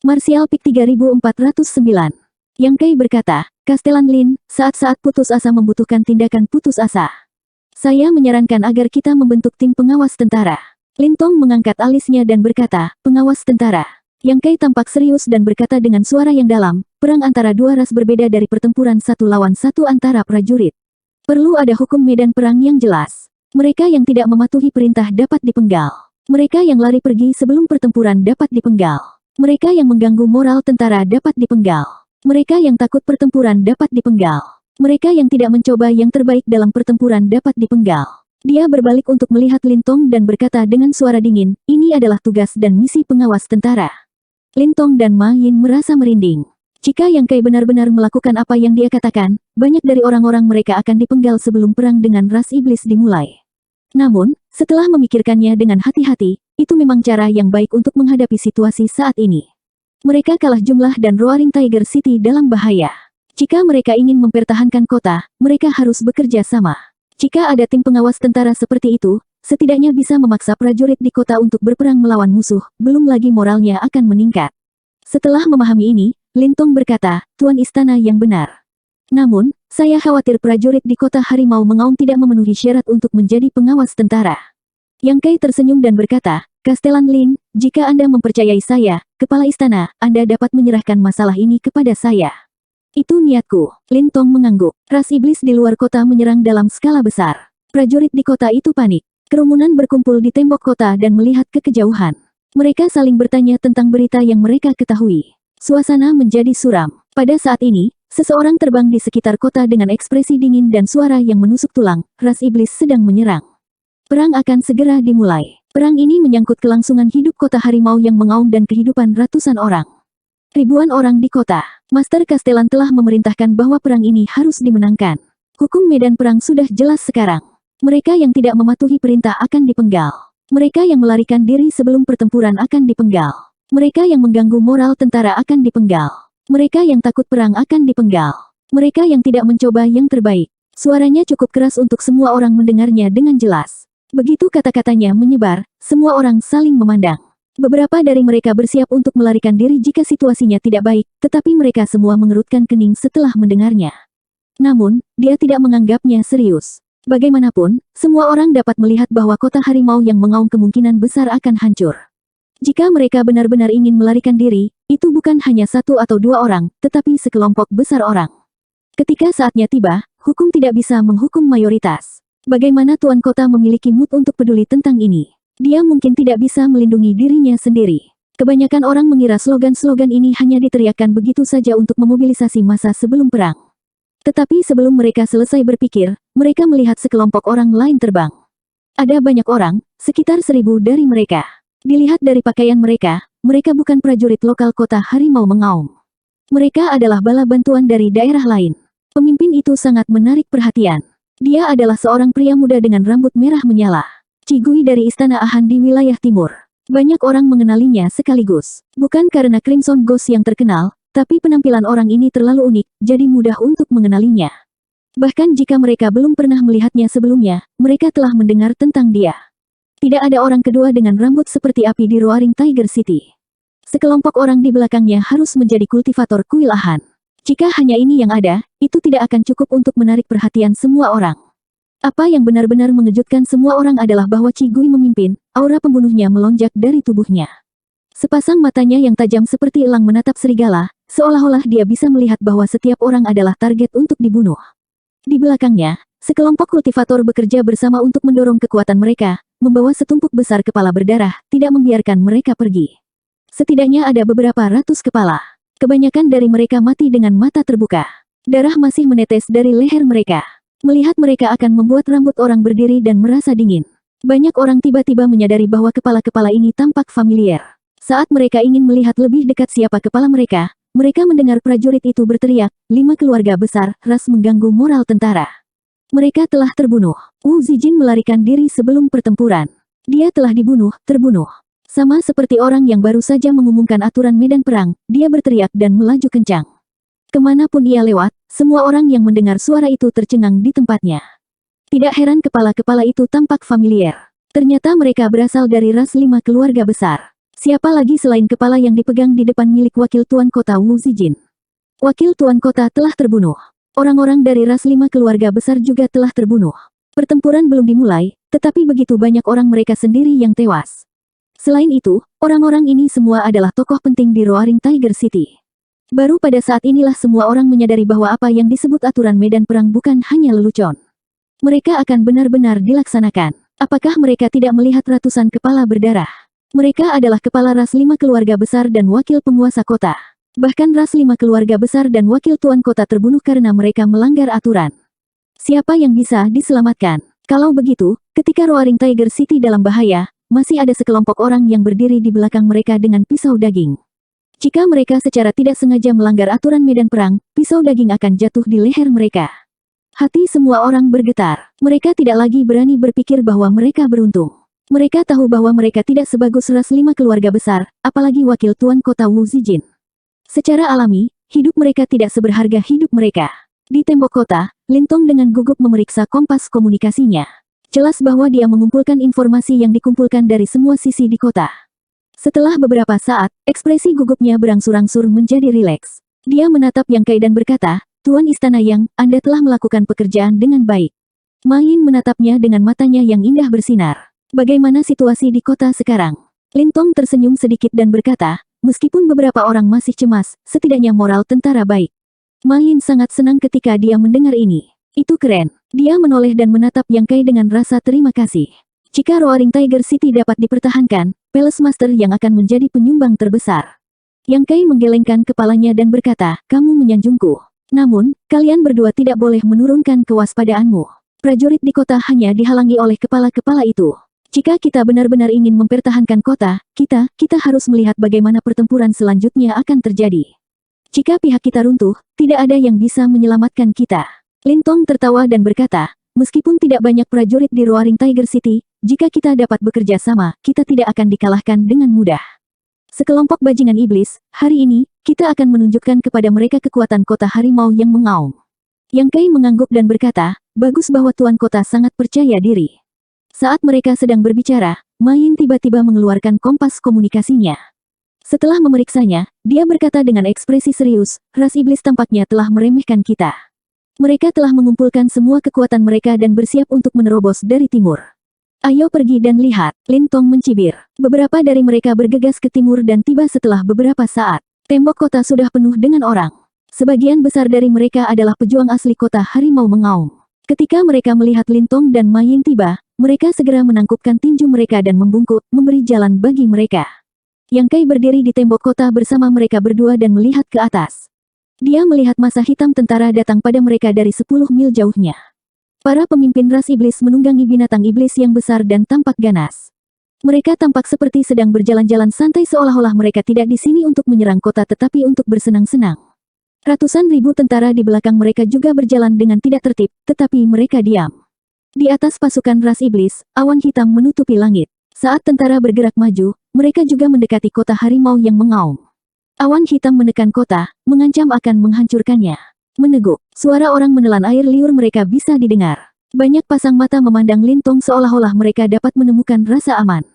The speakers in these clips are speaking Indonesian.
Martial Peak 3409. Yang Kai berkata, Castellan Lin, saat-saat putus asa membutuhkan tindakan putus asa. Saya menyarankan agar kita membentuk tim pengawas tentara. Lin Tong mengangkat alisnya dan berkata, pengawas tentara. Yang Kai tampak serius dan berkata dengan suara yang dalam, perang antara dua ras berbeda dari pertempuran satu lawan satu antara prajurit. Perlu ada hukum medan perang yang jelas. Mereka yang tidak mematuhi perintah dapat dipenggal. Mereka yang lari pergi sebelum pertempuran dapat dipenggal. Mereka yang mengganggu moral tentara dapat dipenggal. Mereka yang takut pertempuran dapat dipenggal. Mereka yang tidak mencoba yang terbaik dalam pertempuran dapat dipenggal. Dia berbalik untuk melihat Lin Tong dan berkata dengan suara dingin, ini adalah tugas dan misi pengawas tentara. Lin Tong dan Ma Yin merasa merinding. Jika Yang Kai benar-benar melakukan apa yang dia katakan, banyak dari orang-orang mereka akan dipenggal sebelum perang dengan ras iblis dimulai. Namun, setelah memikirkannya dengan hati-hati, itu memang cara yang baik untuk menghadapi situasi saat ini. Mereka kalah jumlah dan Roaring Tiger City dalam bahaya. Jika mereka ingin mempertahankan kota, mereka harus bekerja sama. Jika ada tim pengawas tentara seperti itu, setidaknya bisa memaksa prajurit di kota untuk berperang melawan musuh, belum lagi moralnya akan meningkat. Setelah memahami ini, Lin Tong berkata, Tuan Istana yang benar. Namun, saya khawatir prajurit di kota Harimau Mengaum tidak memenuhi syarat untuk menjadi pengawas tentara. Yang Kai tersenyum dan berkata, Castellan Lin, jika Anda mempercayai saya, Kepala Istana, Anda dapat menyerahkan masalah ini kepada saya. Itu niatku. Lin Tong mengangguk. Ras iblis di luar kota menyerang dalam skala besar. Prajurit di kota itu panik. Kerumunan berkumpul di tembok kota dan melihat ke kejauhan. Mereka saling bertanya tentang berita yang mereka ketahui. Suasana menjadi suram. Pada saat ini, seseorang terbang di sekitar kota dengan ekspresi dingin dan suara yang menusuk tulang. Ras iblis sedang menyerang. Perang akan segera dimulai. Perang ini menyangkut kelangsungan hidup kota Harimau yang Mengaum dan kehidupan ratusan orang. Ribuan orang di kota. Master Castellan telah memerintahkan bahwa perang ini harus dimenangkan. Hukum medan perang sudah jelas sekarang. Mereka yang tidak mematuhi perintah akan dipenggal. Mereka yang melarikan diri sebelum pertempuran akan dipenggal. Mereka yang mengganggu moral tentara akan dipenggal. Mereka yang takut perang akan dipenggal. Mereka yang tidak mencoba yang terbaik. Suaranya cukup keras untuk semua orang mendengarnya dengan jelas. Begitu kata-katanya menyebar, semua orang saling memandang. Beberapa dari mereka bersiap untuk melarikan diri jika situasinya tidak baik, tetapi mereka semua mengerutkan kening setelah mendengarnya. Namun, dia tidak menganggapnya serius. Bagaimanapun, semua orang dapat melihat bahwa kota Harimau yang Mengaum kemungkinan besar akan hancur. Jika mereka benar-benar ingin melarikan diri, itu bukan hanya satu atau dua orang, tetapi sekelompok besar orang. Ketika saatnya tiba, hukum tidak bisa menghukum mayoritas. Bagaimana tuan kota memiliki mood untuk peduli tentang ini? Dia mungkin tidak bisa melindungi dirinya sendiri. Kebanyakan orang mengira slogan-slogan ini hanya diteriakkan begitu saja untuk memobilisasi massa sebelum perang. Tetapi sebelum mereka selesai berpikir, mereka melihat sekelompok orang lain terbang. Ada banyak orang, sekitar 1000 dari mereka. Dilihat dari pakaian mereka, mereka bukan prajurit lokal kota Harimau Mengaum. Mereka adalah bala bantuan dari daerah lain. Pemimpin itu sangat menarik perhatian. Dia adalah seorang pria muda dengan rambut merah menyala. Cigui dari Istana Ahan di wilayah timur. Banyak orang mengenalinya sekaligus. Bukan karena Crimson Ghost yang terkenal, tapi penampilan orang ini terlalu unik, jadi mudah untuk mengenalinya. Bahkan jika mereka belum pernah melihatnya sebelumnya, mereka telah mendengar tentang dia. Tidak ada orang kedua dengan rambut seperti api di Roaring Tiger City. Sekelompok orang di belakangnya harus menjadi kultivator kuil Ahan. Jika hanya ini yang ada, itu tidak akan cukup untuk menarik perhatian semua orang. Apa yang benar-benar mengejutkan semua orang adalah bahwa Cigui memimpin, aura pembunuhnya melonjak dari tubuhnya. Sepasang matanya yang tajam seperti elang menatap serigala, seolah-olah dia bisa melihat bahwa setiap orang adalah target untuk dibunuh. Di belakangnya, sekelompok kultivator bekerja bersama untuk mendorong kekuatan mereka, membawa setumpuk besar kepala berdarah, tidak membiarkan mereka pergi. Setidaknya ada beberapa ratus kepala. Kebanyakan dari mereka mati dengan mata terbuka. Darah masih menetes dari leher mereka. Melihat mereka akan membuat rambut orang berdiri dan merasa dingin. Banyak orang tiba-tiba menyadari bahwa kepala-kepala ini tampak familiar. Saat mereka ingin melihat lebih dekat siapa kepala mereka, mereka mendengar prajurit itu berteriak, 5 keluarga besar, ras mengganggu moral tentara. Mereka telah terbunuh. Wu Zijin melarikan diri sebelum pertempuran. Dia telah dibunuh, terbunuh. Sama seperti orang yang baru saja mengumumkan aturan medan perang, dia berteriak dan melaju kencang. Kemanapun ia lewat, semua orang yang mendengar suara itu tercengang di tempatnya. Tidak heran kepala-kepala itu tampak familiar. Ternyata mereka berasal dari ras 5 keluarga besar. Siapa lagi selain kepala yang dipegang di depan milik wakil tuan kota Wu Zijin? Wakil tuan kota telah terbunuh. Orang-orang dari ras 5 keluarga besar juga telah terbunuh. Pertempuran belum dimulai, tetapi begitu banyak orang mereka sendiri yang tewas. Selain itu, orang-orang ini semua adalah tokoh penting di Roaring Tiger City. Baru pada saat inilah semua orang menyadari bahwa apa yang disebut aturan medan perang bukan hanya lelucon. Mereka akan benar-benar dilaksanakan. Apakah mereka tidak melihat ratusan kepala berdarah? Mereka adalah kepala ras 5 keluarga besar dan wakil penguasa kota. Bahkan ras 5 keluarga besar dan wakil tuan kota terbunuh karena mereka melanggar aturan. Siapa yang bisa diselamatkan? Kalau begitu, ketika Roaring Tiger City dalam bahaya, masih ada sekelompok orang yang berdiri di belakang mereka dengan pisau daging. Jika mereka secara tidak sengaja melanggar aturan medan perang, pisau daging akan jatuh di leher mereka. Hati semua orang bergetar. Mereka tidak lagi berani berpikir bahwa mereka beruntung. Mereka tahu bahwa mereka tidak sebagus ras 5 keluarga besar, apalagi wakil tuan kota Wu Zijin. Secara alami, hidup mereka tidak seberharga hidup mereka. Di tembok kota, Lintong dengan gugup memeriksa kompas komunikasinya. Jelas bahwa dia mengumpulkan informasi yang dikumpulkan dari semua sisi di kota. Setelah beberapa saat, ekspresi gugupnya berangsur-angsur menjadi rileks. Dia menatap Yang Kai dan berkata, "Tuan Istana Yang, Anda telah melakukan pekerjaan dengan baik." Ma Yin menatapnya dengan matanya yang indah bersinar. Bagaimana situasi di kota sekarang? Lintong tersenyum sedikit dan berkata, meskipun beberapa orang masih cemas, setidaknya moral tentara baik. Ma Yin sangat senang ketika dia mendengar ini. Itu keren. Dia menoleh dan menatap Yang Kai dengan rasa terima kasih. Jika Roaring Tiger City dapat dipertahankan, Palace Master yang akan menjadi penyumbang terbesar. Yang Kai menggelengkan kepalanya dan berkata, kamu menyanjungku. Namun, kalian berdua tidak boleh menurunkan kewaspadaanmu. Prajurit di kota hanya dihalangi oleh kepala-kepala itu. Jika kita benar-benar ingin mempertahankan kota, kita harus melihat bagaimana pertempuran selanjutnya akan terjadi. Jika pihak kita runtuh, tidak ada yang bisa menyelamatkan kita. Lintong tertawa dan berkata, meskipun tidak banyak prajurit di Roaring Tiger City, jika kita dapat bekerja sama, kita tidak akan dikalahkan dengan mudah. Sekelompok bajingan iblis, hari ini, kita akan menunjukkan kepada mereka kekuatan kota harimau yang mengaum. Yang Kai mengangguk dan berkata, bagus bahwa tuan kota sangat percaya diri. Saat mereka sedang berbicara, Ma Yin tiba-tiba mengeluarkan kompas komunikasinya. Setelah memeriksanya, dia berkata dengan ekspresi serius, ras iblis tampaknya telah meremehkan kita. Mereka telah mengumpulkan semua kekuatan mereka dan bersiap untuk menerobos dari timur. Ayo pergi dan lihat, Lintong mencibir. Beberapa dari mereka bergegas ke timur dan tiba setelah beberapa saat. Tembok kota sudah penuh dengan orang. Sebagian besar dari mereka adalah pejuang asli kota harimau mengaum. Ketika mereka melihat Lintong dan Ma Yin tiba, mereka segera menangkupkan tinju mereka dan membungkuk, memberi jalan bagi mereka. Yang Kai berdiri di tembok kota bersama mereka berdua dan melihat ke atas. Dia melihat masa hitam tentara datang pada mereka dari 10 mil jauhnya. Para pemimpin ras iblis menunggangi binatang iblis yang besar dan tampak ganas. Mereka tampak seperti sedang berjalan-jalan santai seolah-olah mereka tidak di sini untuk menyerang kota tetapi untuk bersenang-senang. Ratusan ribu tentara di belakang mereka juga berjalan dengan tidak tertib, tetapi mereka diam. Di atas pasukan ras iblis, awan hitam menutupi langit. Saat tentara bergerak maju, mereka juga mendekati kota harimau yang mengaum. Awan hitam menekan kota, mengancam akan menghancurkannya. Meneguk, suara orang menelan air liur mereka bisa didengar. Banyak pasang mata memandang Lintong seolah-olah mereka dapat menemukan rasa aman.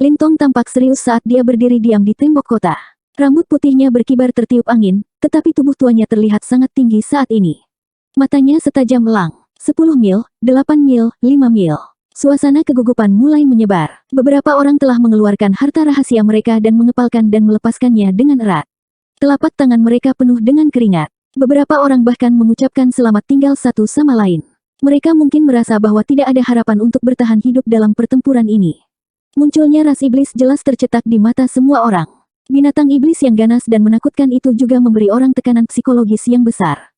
Lintong tampak serius saat dia berdiri diam di tembok kota. Rambut putihnya berkibar tertiup angin, tetapi tubuh tuanya terlihat sangat tinggi saat ini. Matanya setajam elang. 10 mil, 8 mil, 5 mil. Suasana kegugupan mulai menyebar. Beberapa orang telah mengeluarkan harta rahasia mereka dan mengepalkan dan melepaskannya dengan erat. Telapak tangan mereka penuh dengan keringat. Beberapa orang bahkan mengucapkan selamat tinggal satu sama lain. Mereka mungkin merasa bahwa tidak ada harapan untuk bertahan hidup dalam pertempuran ini. Munculnya ras iblis jelas tercetak di mata semua orang. Binatang iblis yang ganas dan menakutkan itu juga memberi orang tekanan psikologis yang besar.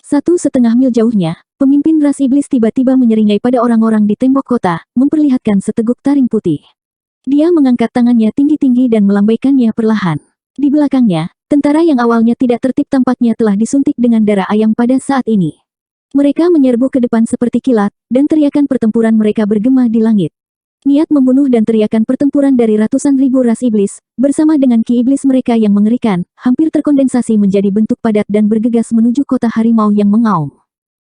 1,5 mil jauhnya, pemimpin ras iblis tiba-tiba menyeringai pada orang-orang di tembok kota, memperlihatkan seteguk taring putih. Dia mengangkat tangannya tinggi-tinggi dan melambaikannya perlahan. Di belakangnya, tentara yang awalnya tidak tertib tampaknya telah disuntik dengan darah ayam pada saat ini. Mereka menyerbu ke depan seperti kilat, dan teriakan pertempuran mereka bergema di langit. Niat membunuh dan teriakan pertempuran dari ratusan ribu ras iblis, bersama dengan ki iblis mereka yang mengerikan, hampir terkondensasi menjadi bentuk padat dan bergegas menuju kota harimau yang mengaum.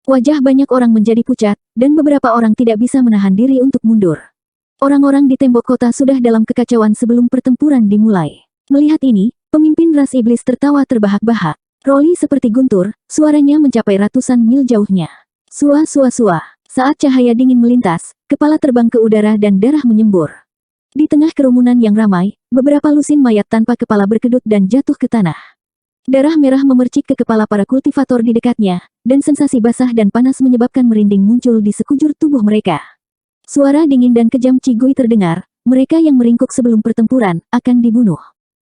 Wajah banyak orang menjadi pucat, dan beberapa orang tidak bisa menahan diri untuk mundur. Orang-orang di tembok kota sudah dalam kekacauan sebelum pertempuran dimulai. Melihat ini, pemimpin ras iblis tertawa terbahak-bahak. Rolly seperti guntur, suaranya mencapai ratusan mil jauhnya. Sua sua sua. Saat cahaya dingin melintas, kepala terbang ke udara dan darah menyembur. Di tengah kerumunan yang ramai, beberapa lusin mayat tanpa kepala berkedut dan jatuh ke tanah. Darah merah memercik ke kepala para kultivator di dekatnya, dan sensasi basah dan panas menyebabkan merinding muncul di sekujur tubuh mereka. Suara dingin dan kejam Cigui terdengar, mereka yang meringkuk sebelum pertempuran, akan dibunuh.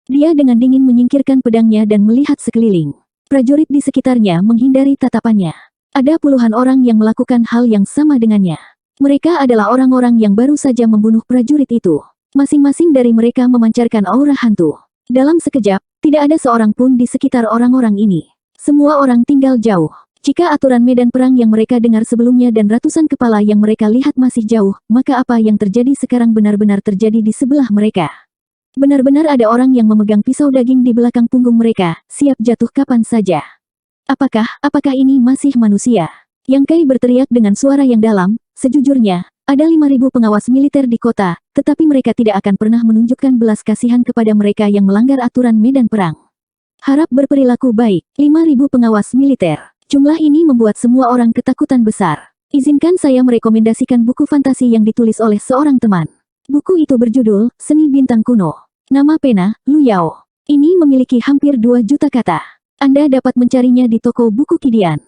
Dia dengan dingin menyingkirkan pedangnya dan melihat sekeliling. Prajurit di sekitarnya menghindari tatapannya. Ada puluhan orang yang melakukan hal yang sama dengannya. Mereka adalah orang-orang yang baru saja membunuh prajurit itu. Masing-masing dari mereka memancarkan aura hantu. Dalam sekejap, tidak ada seorang pun di sekitar orang-orang ini. Semua orang tinggal jauh. Jika aturan medan perang yang mereka dengar sebelumnya dan ratusan kepala yang mereka lihat masih jauh, maka apa yang terjadi sekarang benar-benar terjadi di sebelah mereka. Benar-benar ada orang yang memegang pisau daging di belakang punggung mereka, siap jatuh kapan saja. Apakah ini masih manusia? Yang Kai berteriak dengan suara yang dalam, sejujurnya, ada 5.000 pengawas militer di kota, tetapi mereka tidak akan pernah menunjukkan belas kasihan kepada mereka yang melanggar aturan medan perang. Harap berperilaku baik, 5.000 pengawas militer. Jumlah ini membuat semua orang ketakutan besar. Izinkan saya merekomendasikan buku fantasi yang ditulis oleh seorang teman. Buku itu berjudul, Seni Bintang Kuno. Nama pena, Lu Yao. Ini memiliki hampir 2 juta kata. Anda dapat mencarinya di toko buku Kidian.